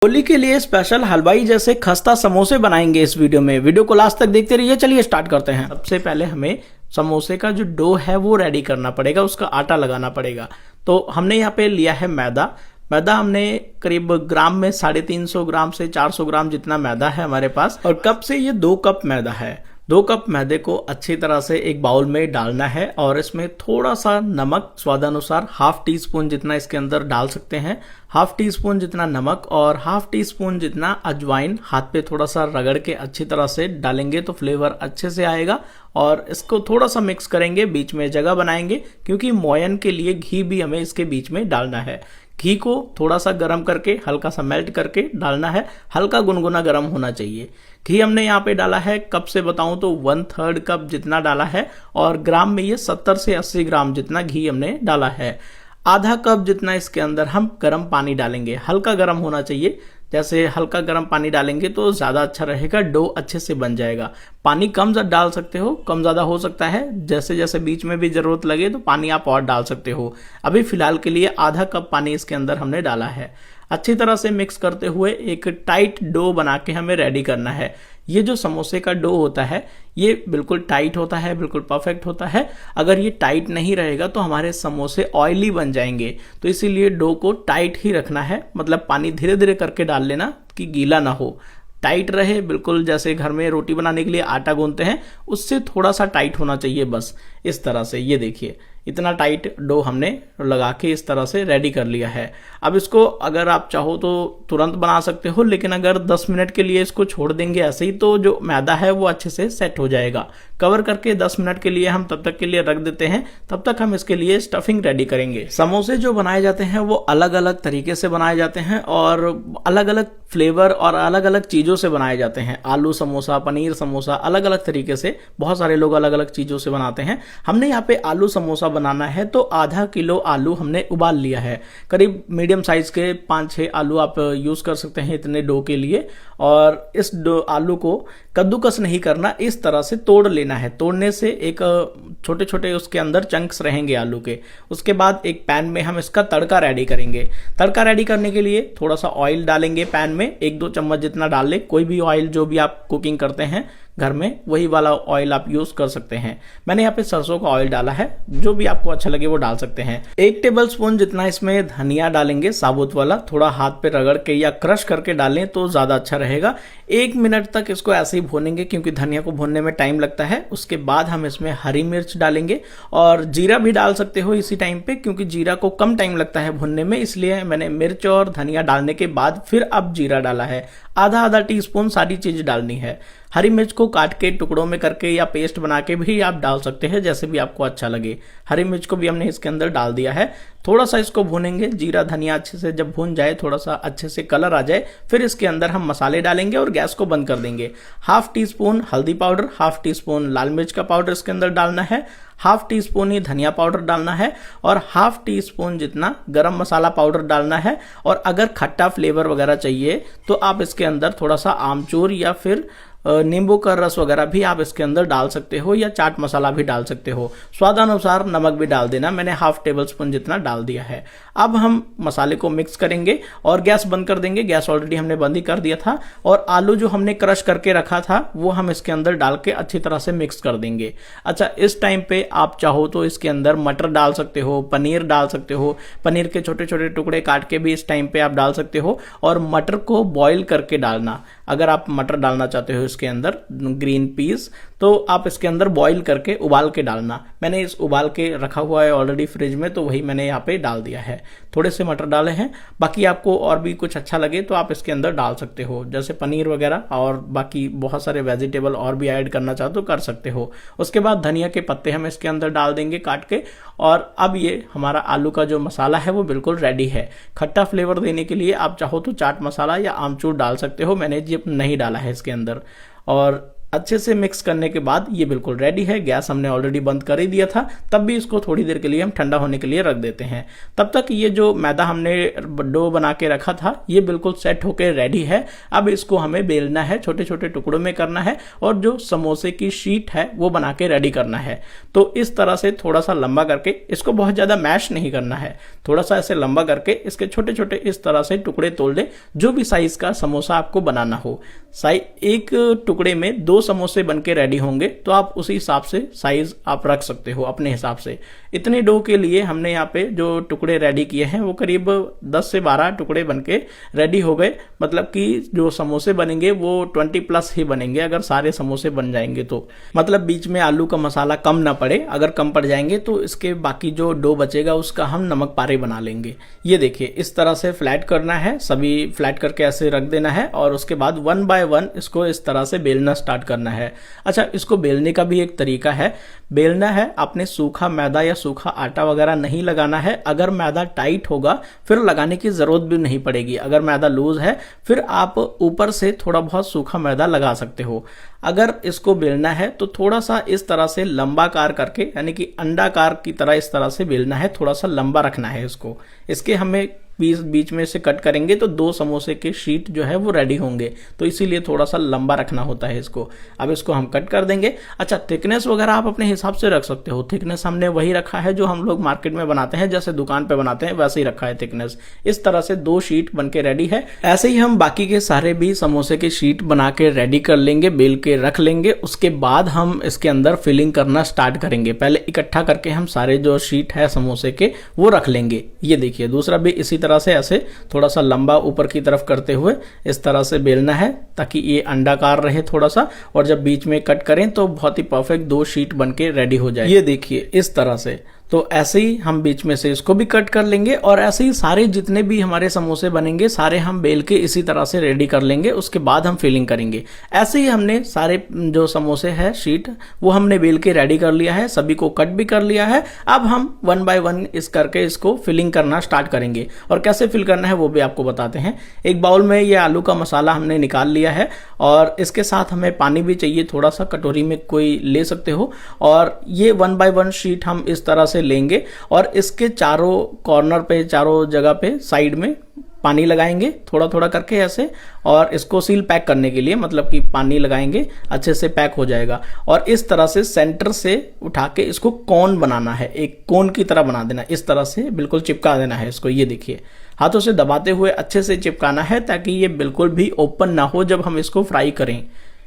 होली के लिए स्पेशल हलवाई जैसे खस्ता समोसे बनाएंगे इस वीडियो में। वीडियो को लास्ट तक देखते रहिए। चलिए स्टार्ट करते हैं। सबसे पहले हमें समोसे का जो डो है वो रेडी करना पड़ेगा, उसका आटा लगाना पड़ेगा। तो हमने यहाँ पे लिया है मैदा। मैदा हमने करीब ग्राम में 350 ग्राम से 400 ग्राम जितना मैदा है हमारे पास। और कप से ये 2 कप मैदा है। 2 कप मैदे को अच्छी तरह से एक बाउल में डालना है और इसमें थोड़ा सा नमक स्वादानुसार, हाफ टी स्पून जितना इसके अंदर डाल सकते हैं। हाफ टी स्पून जितना नमक और हाफ टी स्पून जितना अजवाइन हाथ पे थोड़ा सा रगड़ के अच्छी तरह से डालेंगे तो फ्लेवर अच्छे से आएगा। और इसको थोड़ा सा मिक्स करेंगे, बीच में जगह बनाएंगे क्योंकि मोयन के लिए घी भी हमें इसके बीच में डालना है। घी को थोड़ा सा गर्म करके हल्का सा मेल्ट करके डालना है, हल्का गुनगुना गर्म होना चाहिए। घी हमने यहाँ पे डाला है, कप से बताऊं तो 1/3 कप जितना डाला है और ग्राम में ये 70 से 80 ग्राम जितना घी हमने डाला है। आधा कप जितना इसके अंदर हम गर्म पानी डालेंगे, हल्का गर्म होना चाहिए। जैसे हल्का गर्म पानी डालेंगे तो ज्यादा अच्छा रहेगा, डो अच्छे से बन जाएगा। पानी कम डाल सकते हो, कम ज्यादा हो सकता है, जैसे जैसे बीच में भी जरूरत लगे तो पानी आप और डाल सकते हो। अभी फिलहाल के लिए आधा कप पानी इसके अंदर हमने डाला है। अच्छी तरह से मिक्स करते हुए एक टाइट डो बना के हमें रेडी करना है। ये जो समोसे का डो होता है ये बिल्कुल टाइट होता है, बिल्कुल परफेक्ट होता है। अगर ये टाइट नहीं रहेगा तो हमारे समोसे ऑयली बन जाएंगे। तो इसीलिए डो को टाइट ही रखना है, मतलब पानी धीरे धीरे करके डाल लेना कि गीला ना हो, टाइट रहे। बिल्कुल जैसे घर में रोटी बनाने के लिए आटा गूंथते हैं उससे थोड़ा सा टाइट होना चाहिए, बस इस तरह से। ये देखिए इतना टाइट डो हमने लगा के इस तरह से रेडी कर लिया है। अब इसको अगर आप चाहो तो तुरंत बना सकते हो, लेकिन अगर 10 मिनट के लिए इसको छोड़ देंगे ऐसे ही तो जो मैदा है वो अच्छे से सेट हो जाएगा। कवर करके 10 मिनट के लिए हम तब तक के लिए रख देते हैं। तब तक हम इसके लिए स्टफिंग रेडी करेंगे। समोसे जो बनाए जाते हैं वो अलग अलग तरीके से बनाए जाते हैं और अलग अलग फ्लेवर और अलग अलग चीजों से बनाए जाते हैं। आलू समोसा, पनीर समोसा, अलग अलग तरीके से बहुत सारे लोग अलग अलग चीजों से बनाते हैं। हमने यहाँ पे आलू समोसा बनाना है तो आधा किलो आलू हमने उबाल लिया है। करीब मीडियम साइज के 5-6 आलू आप यूज कर सकते हैं इतने डो के लिए। और इस आलू को कद्दूकस नहीं करना, इस तरह से तोड़ लेना है। तोड़ने से एक छोटे छोटे उसके अंदर चंक्स रहेंगे आलू के। उसके बाद एक पैन में हम इसका तड़का रेडी करेंगे। तड़का रेडी करने के लिए थोड़ा सा ऑयल डालेंगे पैन में, 1-2 चम्मच जितना डाल ले। कोई भी ऑयल जो भी आप कुकिंग करते हैं घर में वही वाला ऑयल आप यूज कर सकते हैं। मैंने यहाँ पे सरसों का ऑयल डाला है, जो भी आपको अच्छा लगे वो डाल सकते हैं। 1 टेबलस्पून जितना इसमें धनिया डालेंगे, साबुत वाला। थोड़ा हाथ पे रगड़ के या क्रश करके डालें तो ज्यादा अच्छा रहेगा। 1 मिनट तक इसको ऐसे ही भूनेंगे क्योंकि धनिया को भूनने में टाइम लगता है। उसके बाद हम इसमें हरी मिर्च डालेंगे और जीरा भी डाल सकते हो इसी टाइम पे, क्योंकि जीरा को कम टाइम लगता है भूनने में, इसलिए मैंने मिर्च और धनिया डालने के बाद फिर अब जीरा डाला है। आधा टीस्पून सारी चीज डालनी है। हरी मिर्च को काट के टुकड़ों में करके या पेस्ट बना के भी आप डाल सकते हैं, जैसे भी आपको अच्छा लगे। हरी मिर्च को भी हमने इसके अंदर डाल दिया है। थोड़ा सा इसको भूनेंगे, जीरा धनिया अच्छे से जब भून जाए, थोड़ा सा अच्छे से कलर आ जाए, फिर इसके अंदर हम मसाले डालेंगे और गैस को बंद कर देंगे। हाफ टी स्पून हल्दी पाउडर, हाफ टी स्पून लाल मिर्च का पाउडर इसके अंदर डालना है, हाफ टी स्पून ही धनिया पाउडर डालना है और हाफ टी स्पून जितना गरम मसाला पाउडर डालना है। और अगर खट्टा फ्लेवर वगैरह चाहिए तो आप इसके अंदर थोड़ा सा आमचूर या फिर नींबू का रस वगैरह भी आप इसके अंदर डाल सकते हो, या चाट मसाला भी डाल सकते हो। स्वादानुसार नमक भी डाल देना, मैंने हाफ टेबल स्पून जितना डाल दिया है। अब हम मसाले को मिक्स करेंगे और गैस बंद कर देंगे। गैस ऑलरेडी हमने बंद ही कर दिया था। और आलू जो हमने क्रश करके रखा था वो हम इसके अंदर डाल के अच्छी तरह से मिक्स कर देंगे। अच्छा, इस टाइम पे आप चाहो तो इसके अंदर मटर डाल सकते हो, पनीर डाल सकते हो। पनीर के छोटे छोटे टुकड़े काट के भी इस टाइम पे आप डाल सकते हो। और मटर को बॉईल करके डालना, अगर आप मटर डालना चाहते हो इसके अंदर, ग्रीन पीस, तो आप इसके अंदर बॉईल करके उबाल के डालना। मैंने इस उबाल के रखा हुआ है ऑलरेडी फ्रिज में, तो वही मैंने यहाँ पे डाल दिया है। थोड़े से मटर डाले हैं, बाकी आपको और भी कुछ अच्छा लगे तो आप इसके अंदर डाल सकते हो, जैसे पनीर वगैरह और बाकी बहुत सारे वेजिटेबल और भी ऐड करना चाहो तो कर सकते हो। उसके बाद धनिया के पत्ते हम इसके अंदर डाल देंगे काट के। और अब ये हमारा आलू का जो मसाला है वो बिल्कुल रेडी है। खट्टा फ्लेवर देने के लिए आप चाहो तो चाट मसाला या आमचूर डाल सकते हो, मैंने ये नहीं डाला है इसके अंदर। और अच्छे से मिक्स करने के बाद ये बिल्कुल रेडी है। गैस हमने ऑलरेडी बंद कर ही दिया था, तब भी इसको थोड़ी देर के लिए हम ठंडा होने के लिए रख देते हैं। तब तक ये जो मैदा हमने डो बना के रखा था ये बिल्कुल सेट होकर रेडी है। अब इसको हमें बेलना है, छोटे छोटे टुकड़ों में करना है और जो समोसे की शीट है वो बना के रेडी करना है। तो इस तरह से थोड़ा सा लंबा करके, इसको बहुत ज्यादा मैश नहीं करना है, थोड़ा सा ऐसे लंबा करके इसके छोटे छोटे इस तरह से टुकड़े तोड़ दे, जो भी साइज का समोसा आपको बनाना हो। एक टुकड़े में 2 समोसे बनके रेडी होंगे, तो आप उसी हिसाब से साइज आप रख सकते हो अपने हिसाब से। इतने डो के लिए हमने यहाँ पे जो टुकड़े रेडी किए हैं वो करीब 10 से 12 टुकड़े बनके रेडी हो गए। मतलब कि जो समोसे बनेंगे वो 20+ ही बनेंगे अगर सारे समोसे बन जाएंगे तो। मतलब बीच में आलू का मसाला कम ना पड़े, अगर कम पड़ जाएंगे तो इसके बाकी जो डो बचेगा उसका हम नमक पारे बना लेंगे। ये देखिए इस तरह से फ्लैट करना है, सभी फ्लैट करके ऐसे रख देना है और उसके बाद 1 बाय 1 इसको इस तरह से बेलना स्टार्ट करना है। अच्छा, इसको बेलने का भी एक तरीका है। बेलना है, आपने सूखा मैदा या सूखा आटा वगैरह नहीं लगाना है। अगर मैदा टाइट होगा फिर लगाने की जरूरत भी नहीं पड़ेगी। अगर मैदा लूज है फिर आप ऊपर से थोड़ा बहुत सूखा मैदा लगा सकते हो। अगर इसको बेलना है तो थोड़ा सा इस तरह से लंबाकार करके, यानी कि अंडाकार की तरह इस तरह से बेलना है, थोड़ा सा लंबा रखना है इसको। इसके हमें बीच में से कट करेंगे तो 2 समोसे के शीट जो है वो रेडी होंगे, तो इसीलिए थोड़ा सा लंबा रखना होता है इसको। अब इसको हम कट कर देंगे। अच्छा, थिकनेस वगैरह आप अपने हिसाब से रख सकते हो। थिकनेस हमने वही रखा है जो हम लोग मार्केट में बनाते हैं, जैसे दुकान पे बनाते हैं वैसे ही रखा है थिकनेस। इस तरह से 2 शीट बनके रेडी है। ऐसे ही हम बाकी के सारे भी समोसे के शीट बना के रेडी कर लेंगे, बेल के रख लेंगे। उसके बाद हम इसके अंदर फिलिंग करना स्टार्ट करेंगे। पहले इकट्ठा करके हम सारे जो शीट है समोसे के वो रख लेंगे। ये देखिए दूसरा भी इसी तरह से ऐसे थोड़ा सा लंबा ऊपर की तरफ करते हुए इस तरह से बेलना है ताकि ये अंडाकार रहे थोड़ा सा, और जब बीच में कट करें तो बहुत ही परफेक्ट 2 शीट बनके रेडी हो जाए। ये देखिए इस तरह से। तो ऐसे ही हम बीच में से इसको भी कट कर लेंगे और ऐसे ही सारे जितने भी हमारे समोसे बनेंगे सारे हम बेल के इसी तरह से रेडी कर लेंगे। उसके बाद हम फिलिंग करेंगे। ऐसे ही हमने सारे जो समोसे है शीट वो हमने बेल के रेडी कर लिया है, सभी को कट भी कर लिया है। अब हम 1 बाय 1 इस करके इसको फिलिंग करना स्टार्ट करेंगे और कैसे फिल करना है वो भी आपको बताते हैं। एक बाउल में ये आलू का मसाला हमने निकाल लिया है और इसके साथ हमें पानी भी चाहिए थोड़ा सा, कटोरी में कोई ले सकते हो। और ये 1 बाय 1 शीट हम इस तरह से लेंगे और इसके चारों कॉर्नर पे, चारों जगह पे साइड में पानी लगाएंगे थोड़ा थोड़ा करके ऐसे, और इसको सील पैक करने के लिए मतलब कि पानी लगाएंगे, अच्छे से पैक हो जाएगा। और इस तरह से सेंटर से उठा के इसको कोन बनाना है, एक कोन की तरह बना देना, इस तरह से बिल्कुल चिपका देना है इसको। ये देखिए हाथों से दबाते हुए अच्छे से चिपकाना है ताकि ये बिल्कुल भी ओपन ना हो जब हम इसको फ्राई करें।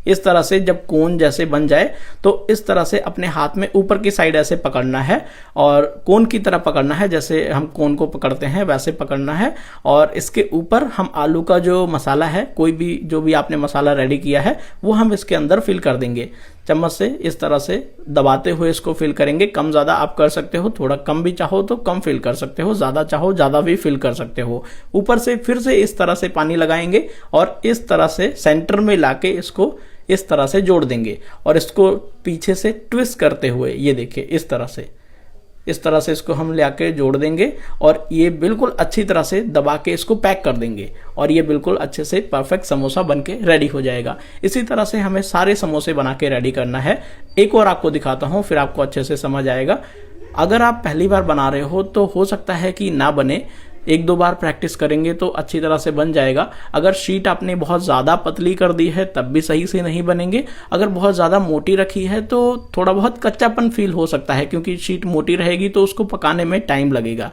इस तरह से जब कोन जैसे बन जाए तो इस तरह से अपने हाथ में ऊपर की साइड ऐसे पकड़ना है और कोन की तरह पकड़ना है, जैसे हम कोन को पकड़ते हैं वैसे पकड़ना है। और इसके ऊपर हम आलू का जो मसाला है, कोई भी जो भी आपने मसाला रेडी किया है वो हम इसके अंदर फिल कर देंगे। चम्मच से इस तरह से दबाते हुए इसको फिल करेंगे। कम ज्यादा आप कर सकते हो, थोड़ा कम भी चाहो तो कम फिल कर सकते हो, ज्यादा चाहो ज्यादा भी फिल कर सकते हो। ऊपर से फिर से इस तरह से पानी लगाएंगे और इस तरह से सेंटर में लाके इसको इस तरह से जोड़ देंगे और इसको पीछे से ट्विस्ट करते हुए, ये देखिए इस तरह से इसको हम लाके जोड़ देंगे और ये बिल्कुल अच्छी तरह से दबा के इसको पैक कर देंगे और ये बिल्कुल अच्छे से परफेक्ट समोसा बनके रेडी हो जाएगा। इसी तरह से हमें सारे समोसे बना के रेडी करना है। एक और आपको दिखाता हूं, फिर आपको अच्छे से समझ आएगा। अगर आप पहली बार बना रहे हो तो हो सकता है कि ना बने, 1-2 बार प्रैक्टिस करेंगे तो अच्छी तरह से बन जाएगा। अगर शीट आपने बहुत ज़्यादा पतली कर दी है तब भी सही से नहीं बनेंगे। अगर बहुत ज़्यादा मोटी रखी है तो थोड़ा बहुत कच्चापन फील हो सकता है, क्योंकि शीट मोटी रहेगी तो उसको पकाने में टाइम लगेगा।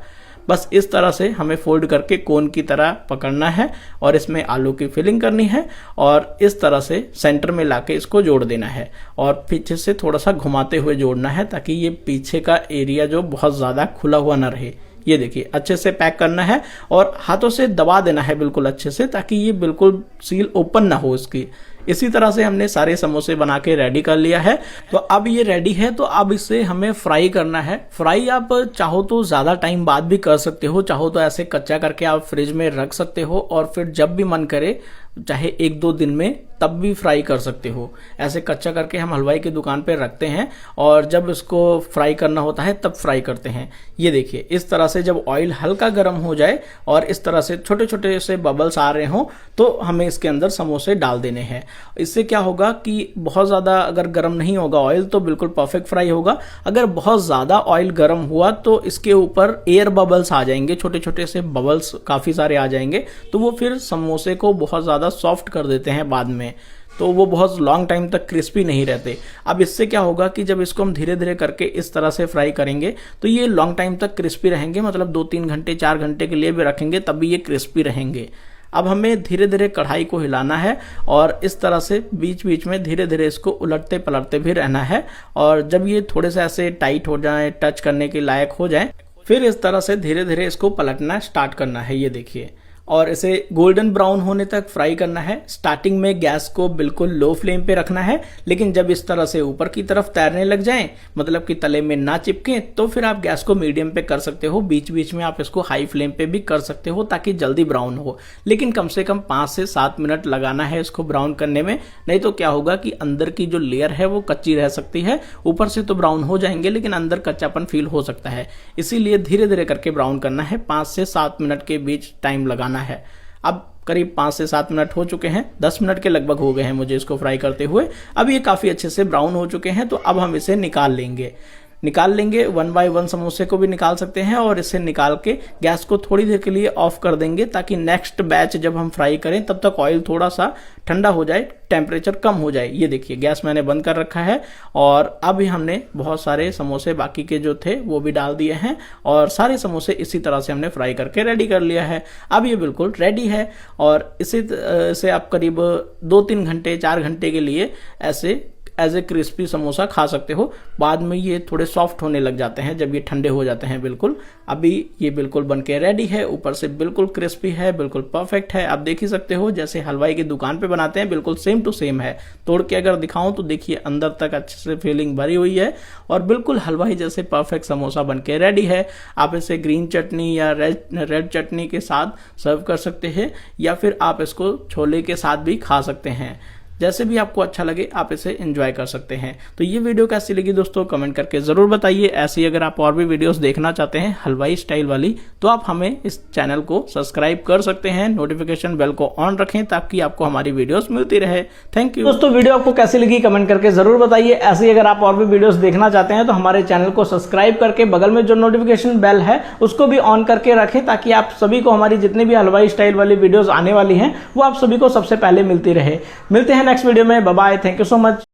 बस इस तरह से हमें फोल्ड करके कोन की तरह पकड़ना है और इसमें आलू की फिलिंग करनी है और इस तरह से सेंटर में लाके इसको जोड़ देना है और पीछे से थोड़ा सा घुमाते हुए जोड़ना है ताकि ये पीछे का एरिया जो बहुत ज़्यादा खुला हुआ ना रहे। ये देखिए अच्छे से पैक करना है और हाथों से दबा देना है बिल्कुल अच्छे से ताकि ये बिल्कुल सील ओपन ना हो इसकी। इसी तरह से हमने सारे समोसे बना के रेडी कर लिया है। तो अब ये रेडी है तो अब इसे हमें फ्राई करना है। फ्राई आप चाहो तो ज्यादा टाइम बाद भी कर सकते हो, चाहो तो ऐसे कच्चा करके आप फ्रिज में रख सकते हो और फिर जब भी मन करे चाहे 1-2 दिन में तब भी फ्राई कर सकते हो। ऐसे कच्चा करके हम हलवाई की दुकान पे रखते हैं और जब इसको फ्राई करना होता है तब फ्राई करते हैं। ये देखिए इस तरह से जब ऑयल हल्का गर्म हो जाए और इस तरह से छोटे छोटे से बबल्स आ रहे हो तो हमें इसके अंदर समोसे डाल देने हैं। इससे क्या होगा कि बहुत ज़्यादा अगर गर्म नहीं होगा ऑयल तो बिल्कुल परफेक्ट फ्राई होगा। अगर बहुत ज़्यादा ऑयल गर्म हुआ तो इसके ऊपर एयर बबल्स आ जाएंगे, छोटे छोटे से बबल्स काफ़ी सारे आ जाएंगे, तो वो फिर समोसे को बहुत ज़्यादा सॉफ्ट कर देते हैं बाद में, तो वो बहुत लॉन्ग टाइम तक क्रिस्पी नहीं रहते। अब इससे क्या होगा कि जब इसको हम धीरे धीरे करके इस तरह से फ्राई करेंगे तो ये लॉन्ग टाइम तक क्रिस्पी रहेंगे, मतलब 2-3 घंटे 4 घंटे के लिए भी रखेंगे तब भी ये क्रिस्पी रहेंगे। अब हमें धीरे धीरे कढ़ाई को हिलाना है और इस तरह से बीच बीच में धीरे धीरे इसको उलटते पलटते भी रहना है, और जब ये थोड़े से ऐसे टाइट हो जाए, टच करने के लायक हो जाए, फिर इस तरह से धीरे धीरे इसको पलटना स्टार्ट करना है। ये देखिए, और इसे गोल्डन ब्राउन होने तक फ्राई करना है। स्टार्टिंग में गैस को बिल्कुल लो फ्लेम पे रखना है, लेकिन जब इस तरह से ऊपर की तरफ तैरने लग जाएं, मतलब कि तले में ना चिपके, तो फिर आप गैस को मीडियम पे कर सकते हो। बीच बीच में आप इसको हाई फ्लेम पे भी कर सकते हो ताकि जल्दी ब्राउन हो, लेकिन कम से कम 5 से 7 मिनट लगाना है इसको ब्राउन करने में। नहीं तो क्या होगा कि अंदर की जो लेयर है वो कच्ची रह सकती है। ऊपर से तो ब्राउन हो जाएंगे लेकिन अंदर कच्चापन फील हो सकता है, इसीलिए धीरे धीरे करके ब्राउन करना है। 5 से 7 मिनट के बीच टाइम लगाना है। अब करीब 5 से 7 मिनट हो चुके हैं, 10 मिनट के लगभग हो गए हैं मुझे इसको फ्राई करते हुए। अब ये काफ़ी अच्छे से ब्राउन हो चुके हैं, तो अब हम इसे निकाल लेंगे। 1 बाय 1 समोसे को भी निकाल सकते हैं, और इसे निकाल के गैस को थोड़ी देर के लिए ऑफ कर देंगे ताकि नेक्स्ट बैच जब हम फ्राई करें तब तक ऑयल थोड़ा सा ठंडा हो जाए, टेम्परेचर कम हो जाए। ये देखिए, गैस मैंने बंद कर रखा है, और अभी हमने बहुत सारे समोसे बाकी के जो थे वो भी डाल दिए हैं, और सारे समोसे इसी तरह से हमने फ्राई करके रेडी कर लिया है। अब ये बिल्कुल रेडी है, और इसे आप करीब 2-3 घंटे 4 घंटे के लिए ऐसे एज ए क्रिस्पी समोसा खा सकते हो। बाद में ये थोड़े सॉफ्ट होने लग जाते हैं जब ये ठंडे हो जाते हैं बिल्कुल। अभी ये बिल्कुल बनके रेडी है, ऊपर से बिल्कुल क्रिस्पी है, बिल्कुल परफेक्ट है। आप देख ही सकते हो जैसे हलवाई की दुकान पे बनाते हैं, बिल्कुल सेम टू सेम है। तोड़ के अगर दिखाऊं तो देखिए अंदर तक अच्छे से फीलिंग भरी हुई है, और बिल्कुल हलवाई जैसे परफेक्ट समोसा बनके रेडी है। आप इसे ग्रीन चटनी या रेड चटनी के साथ सर्व कर सकते हैं, या फिर आप इसको छोले के साथ भी खा सकते हैं। जैसे भी आपको अच्छा लगे आप इसे एंजॉय कर सकते हैं। तो ये वीडियो कैसी लगी दोस्तों कमेंट करके जरूर बताइए। ऐसी अगर आप और भी वीडियोस देखना चाहते हैं हलवाई स्टाइल वाली, तो आप हमें इस चैनल को सब्सक्राइब कर सकते हैं। नोटिफिकेशन बेल को ऑन रखें ताकि आपको हमारी वीडियोस मिलती रहे। थैंक यू दोस्तों, वीडियो आपको कैसी लगी कमेंट करके जरूर बताइए। ऐसी अगर आप और भी वीडियोस देखना चाहते हैं तो हमारे चैनल को सब्सक्राइब करके बगल में जो नोटिफिकेशन बेल है उसको भी ऑन करके रखें, ताकि आप सभी को हमारी जितनी भी हलवाई स्टाइल वाली वीडियोस आने वाली हैं वो आप सभी को सबसे पहले मिलती रहे। मिलते हैं नेक्स्ट वीडियो में। Bye bye, thank you so much.